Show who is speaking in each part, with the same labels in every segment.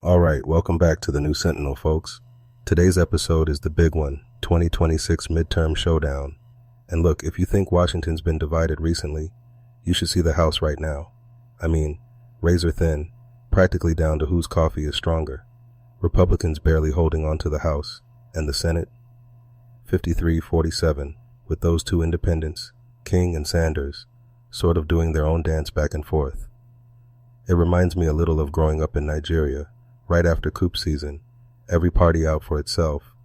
Speaker 1: All right, welcome back to the new Sentinel, folks. Today's episode is the big one, 2026 midterm showdown. And look, if you think Washington's been divided recently, you should see the House right now. I mean, razor thin, practically down to whose coffee is stronger. Republicans barely holding on to the House, and the Senate, 53-47, with those two independents, King and Sanders, sort of doing their own dance back and forth. It reminds me a little of growing up in Nigeria, right after coup season, every party out for itself,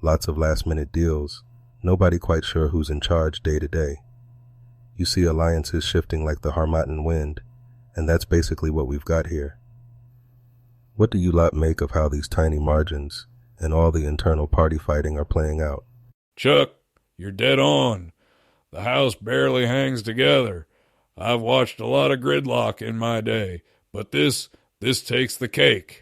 Speaker 1: lots of last-minute deals, nobody quite sure who's in charge day to day. You see alliances shifting like the Harmattan wind, and that's basically what we've got here. What do you lot make of how these tiny margins and all the internal party fighting are playing out?
Speaker 2: Chuck, you're dead on. The house barely hangs together. I've watched a lot of gridlock in my day, but this takes the cake.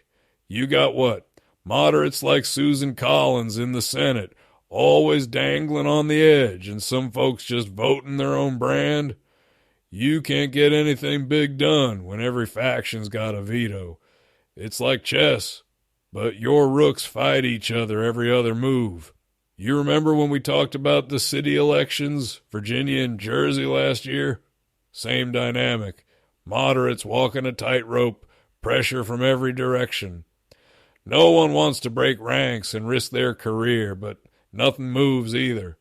Speaker 2: You got what? Moderates like Susan Collins in the Senate, always dangling on the edge, and some folks just voting their own brand. You can't get anything big done when every faction's got a veto. It's like chess, but your rooks fight each other every other move. You remember when we talked about the city elections, Virginia and Jersey last year? Same dynamic. Moderates walking a tightrope, pressure from every direction. No one wants to break ranks and risk their career, but nothing moves either.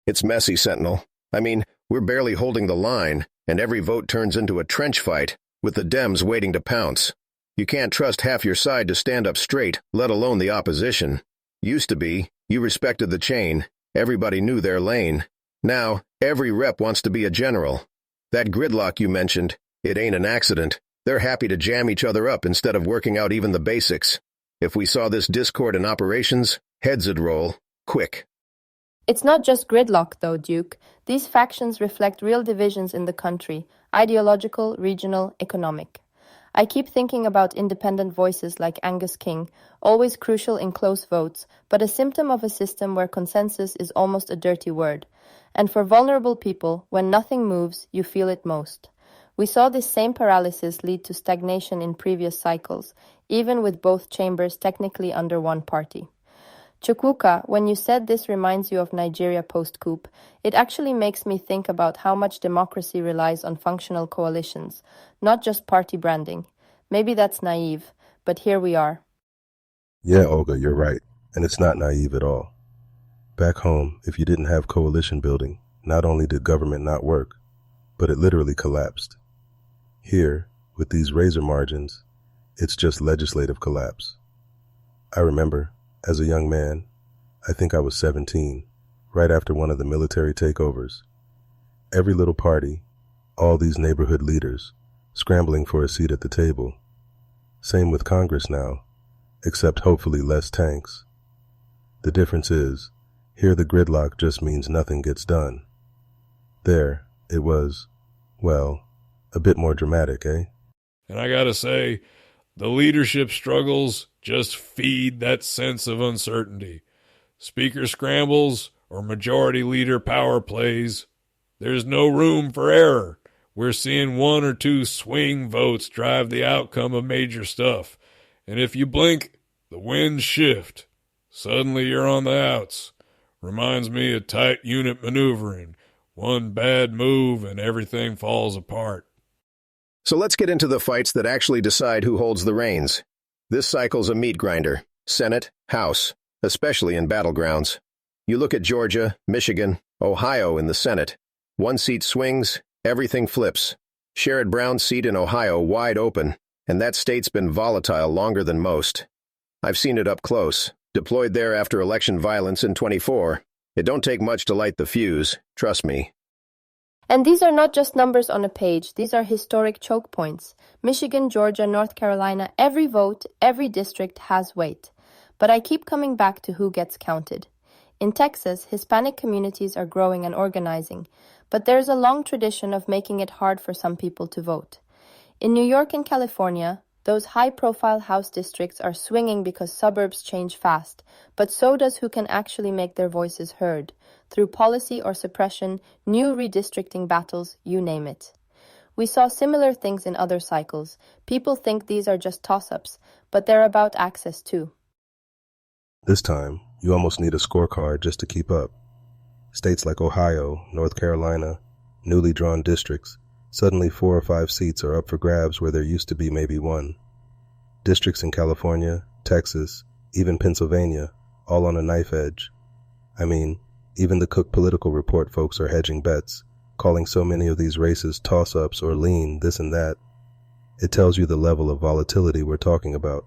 Speaker 3: It's messy, Sentinel. I mean, we're barely holding the line, and every vote turns into a trench fight, with the Dems waiting to pounce. You can't trust half your side to stand up straight, let alone the opposition. Used to be, you respected the chain, everybody knew their lane. Now, every rep wants to be a general. That gridlock you mentioned, it ain't an accident. They're happy to jam each other up instead of working out even the basics. If we saw this discord in operations, heads would roll, quick.
Speaker 4: It's not just gridlock, though, Duke. These factions reflect real divisions in the country, ideological, regional, economic. I keep thinking about independent voices like Angus King, always crucial in close votes, but a symptom of a system where consensus is almost a dirty word. And for vulnerable people, when nothing moves, you feel it most. We saw this same paralysis lead to stagnation in previous cycles, even with both chambers technically under one party. Chukwuka, when you said this reminds you of Nigeria post-coup, it actually makes me think about how much democracy relies on functional coalitions, not just party branding. Maybe that's naive, but here we are.
Speaker 1: Yeah, Olga, you're right, and it's not naive at all. Back home, if you didn't have coalition building, not only did government not work, but it literally collapsed. Here, with these razor margins, it's just legislative collapse. I remember, as a young man, I think I was 17, right after one of the military takeovers. Every little party, all these neighborhood leaders, scrambling for a seat at the table. Same with Congress now, except hopefully less tanks. The difference is, here the gridlock just means nothing gets done. There, it was, well, a bit more dramatic, eh?
Speaker 2: And I gotta say, the leadership struggles just feed that sense of uncertainty. Speaker scrambles or majority leader power plays. There's no room for error. We're seeing one or two swing votes drive the outcome of major stuff. And if you blink, the winds shift. Suddenly you're on the outs. Reminds me of tight unit maneuvering. One bad move and everything falls apart.
Speaker 3: So let's get into the fights that actually decide who holds the reins. This cycle's a meat grinder. Senate, House, especially in battlegrounds. You look at Georgia, Michigan, Ohio in the Senate. One seat swings, everything flips. Sherrod Brown's seat in Ohio wide open, and that state's been volatile longer than most. I've seen it up close, deployed there after election violence in 24. It don't take much to light the fuse, trust me.
Speaker 4: And these are not just numbers on a page, these are historic choke points. Michigan, Georgia, North Carolina, every vote, every district has weight. But I keep coming back to who gets counted. In Texas, Hispanic communities are growing and organizing, but there's a long tradition of making it hard for some people to vote. In New York and California, those high-profile House districts are swinging because suburbs change fast, but so does who can actually make their voices heard, through policy or suppression, new redistricting battles, you name it. We saw similar things in other cycles. People think these are just toss-ups, but they're about access too.
Speaker 1: This time, you almost need a scorecard just to keep up. States like Ohio, North Carolina, newly drawn districts, suddenly 4 or 5 seats are up for grabs where there used to be maybe 1. Districts in California, Texas, even Pennsylvania, all on a knife edge. I mean, even the Cook Political Report folks are hedging bets, calling so many of these races toss-ups or lean, this and that. It tells you the level of volatility we're talking about.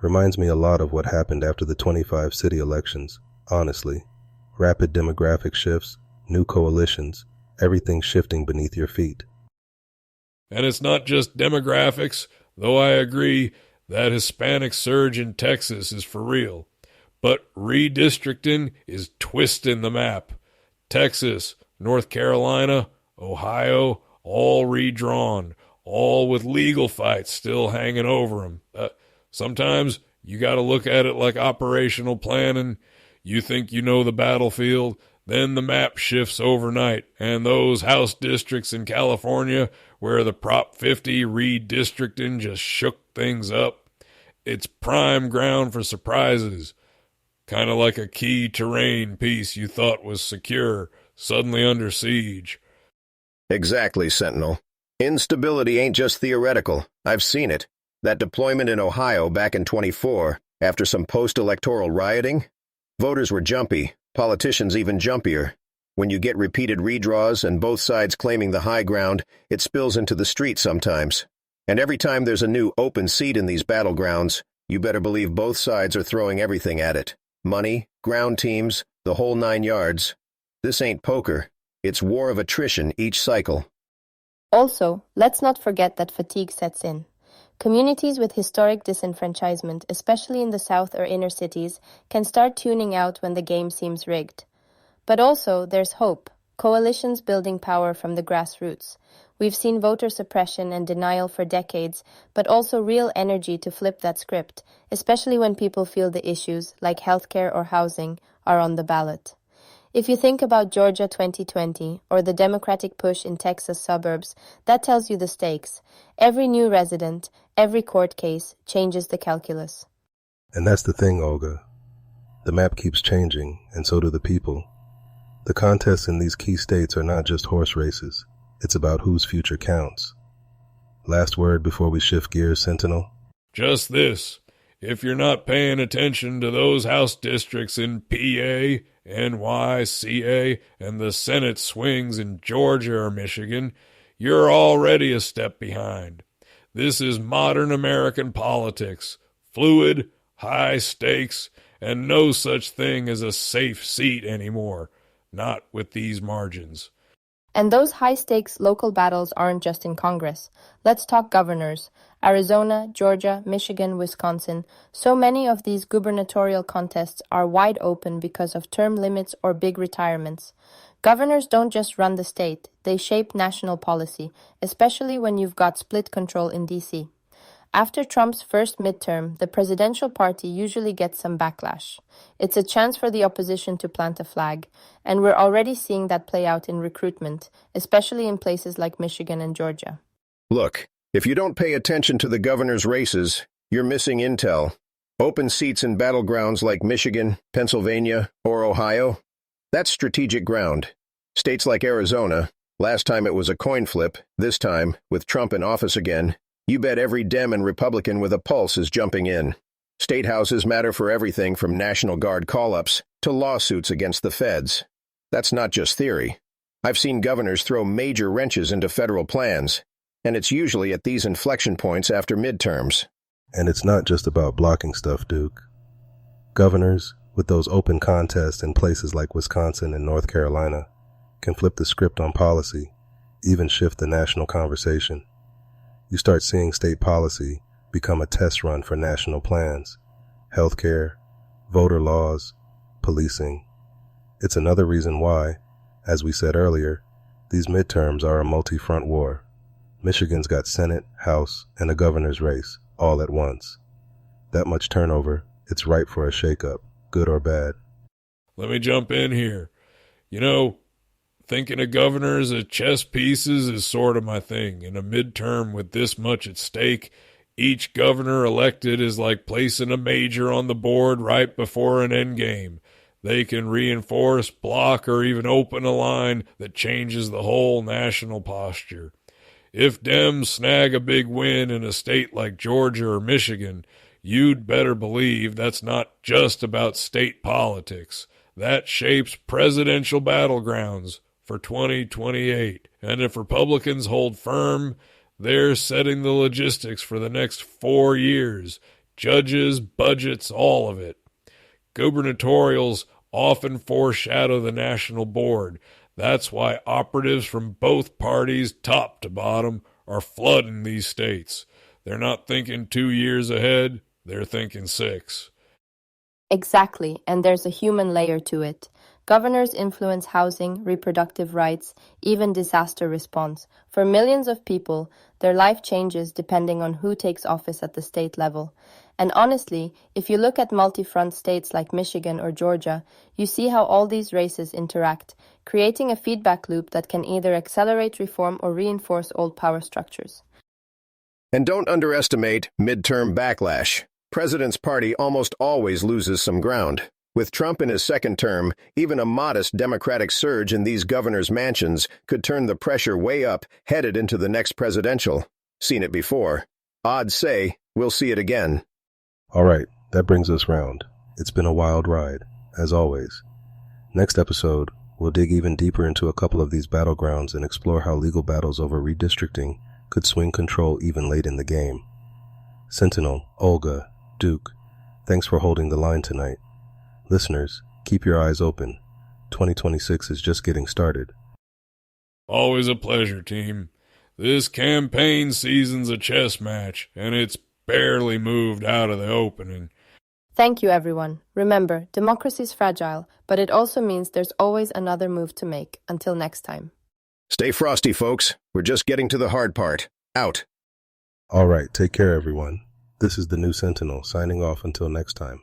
Speaker 1: Reminds me a lot of what happened after the 25 city elections, honestly. Rapid demographic shifts, new coalitions, everything shifting beneath your feet.
Speaker 2: And it's not just demographics, though I agree that Hispanic surge in Texas is for real. But redistricting is twisting the map. Texas, North Carolina, Ohio, all redrawn, all with legal fights still hanging over them. Sometimes you got to look at it like operational planning. You think you know the battlefield, then the map shifts overnight, and those House districts in California where the Prop 50 redistricting just shook things up, it's prime ground for surprises. Kind of like a key terrain piece you thought was secure, suddenly under siege.
Speaker 3: Exactly, Sentinel. Instability ain't just theoretical. I've seen it. That deployment in Ohio back in 24, after some post-electoral rioting, voters were jumpy, politicians even jumpier. When you get repeated redraws and both sides claiming the high ground, it spills into the street sometimes. And every time there's a new open seat in these battlegrounds, you better believe both sides are throwing everything at it. Money, ground teams, the whole 9 yards. This ain't poker. It's war of attrition each cycle.
Speaker 4: Also, let's not forget that fatigue sets in. Communities with historic disenfranchisement, especially in the South or inner cities, can start tuning out when the game seems rigged. But also, there's hope. Coalitions building power from the grassroots. We've seen voter suppression and denial for decades, but also real energy to flip that script, especially when people feel the issues, like healthcare or housing, are on the ballot. If you think about Georgia 2020 or the Democratic push in Texas suburbs, that tells you the stakes. Every new resident, every court case changes the calculus.
Speaker 1: And that's the thing, Olga. The map keeps changing, and so do the people. The contests in these key states are not just horse races. It's about whose future counts. Last word before we shift gears, Sentinel?
Speaker 2: Just this. If you're not paying attention to those House districts in PA, NY, CA, and the Senate swings in Georgia or Michigan, you're already a step behind. This is modern American politics. Fluid, high stakes, and no such thing as a safe seat anymore. Not with these margins.
Speaker 4: And those high-stakes local battles aren't just in Congress. Let's talk governors. Arizona, Georgia, Michigan, Wisconsin. So many of these gubernatorial contests are wide open because of term limits or big retirements. Governors don't just run the state, they shape national policy, especially when you've got split control in D.C. After Trump's first midterm, the presidential party usually gets some backlash. It's a chance for the opposition to plant a flag, and we're already seeing that play out in recruitment, especially in places like Michigan and Georgia.
Speaker 3: Look, if you don't pay attention to the governor's races, you're missing intel. Open seats in battlegrounds like Michigan, Pennsylvania, or Ohio, that's strategic ground. States like Arizona, last time it was a coin flip, this time, with Trump in office again, you bet every Dem and Republican with a pulse is jumping in. State houses matter for everything from National Guard call-ups to lawsuits against the feds. That's not just theory. I've seen governors throw major wrenches into federal plans, and it's usually at these inflection points after midterms.
Speaker 1: And it's not just about blocking stuff, Duke. Governors, with those open contests in places like Wisconsin and North Carolina, can flip the script on policy, even shift the national conversation. You start seeing state policy become a test run for national plans, healthcare, voter laws, policing. It's another reason why, as we said earlier, these midterms are a multi-front war. Michigan's got Senate, House, and a governor's race, all at once. That much turnover, it's ripe for a shakeup, good or bad.
Speaker 2: Let me jump in here. You know, thinking of governors as chess pieces is sort of my thing. In a midterm with this much at stake, each governor elected is like placing a major on the board right before an end game. They can reinforce, block, or even open a line that changes the whole national posture. If Dems snag a big win in a state like Georgia or Michigan, you'd better believe that's not just about state politics. That shapes presidential battlegrounds for 2028. And if Republicans hold firm, they're setting the logistics for the next 4 years. Judges, budgets, all of it. Gubernatorials often foreshadow the national board. That's why operatives from both parties, top to bottom, are flooding these states. They're not thinking 2 years ahead, they're thinking 6.
Speaker 4: Exactly, and there's a human layer to it. Governors influence housing, reproductive rights, even disaster response. For millions of people, their life changes depending on who takes office at the state level. And honestly, if you look at multi-front states like Michigan or Georgia, you see how all these races interact, creating a feedback loop that can either accelerate reform or reinforce old power structures.
Speaker 3: And don't underestimate midterm backlash. President's party almost always loses some ground. With Trump in his second term, even a modest Democratic surge in these governors' mansions could turn the pressure way up, headed into the next presidential. Seen it before. Odds say we'll see it again.
Speaker 1: All right, that brings us round. It's been a wild ride, as always. Next episode, we'll dig even deeper into a couple of these battlegrounds and explore how legal battles over redistricting could swing control even late in the game. Sentinel, Olga, Duke, thanks for holding the line tonight. Listeners, keep your eyes open. 2026 is just getting started.
Speaker 2: Always a pleasure, team. This campaign season's a chess match, and it's barely moved out of the opening.
Speaker 4: Thank you, everyone. Remember, democracy's fragile, but it also means there's always another move to make. Until next time.
Speaker 3: Stay frosty, folks. We're just getting to the hard part. Out.
Speaker 1: All right, take care, everyone. This is the new Sentinel, signing off until next time.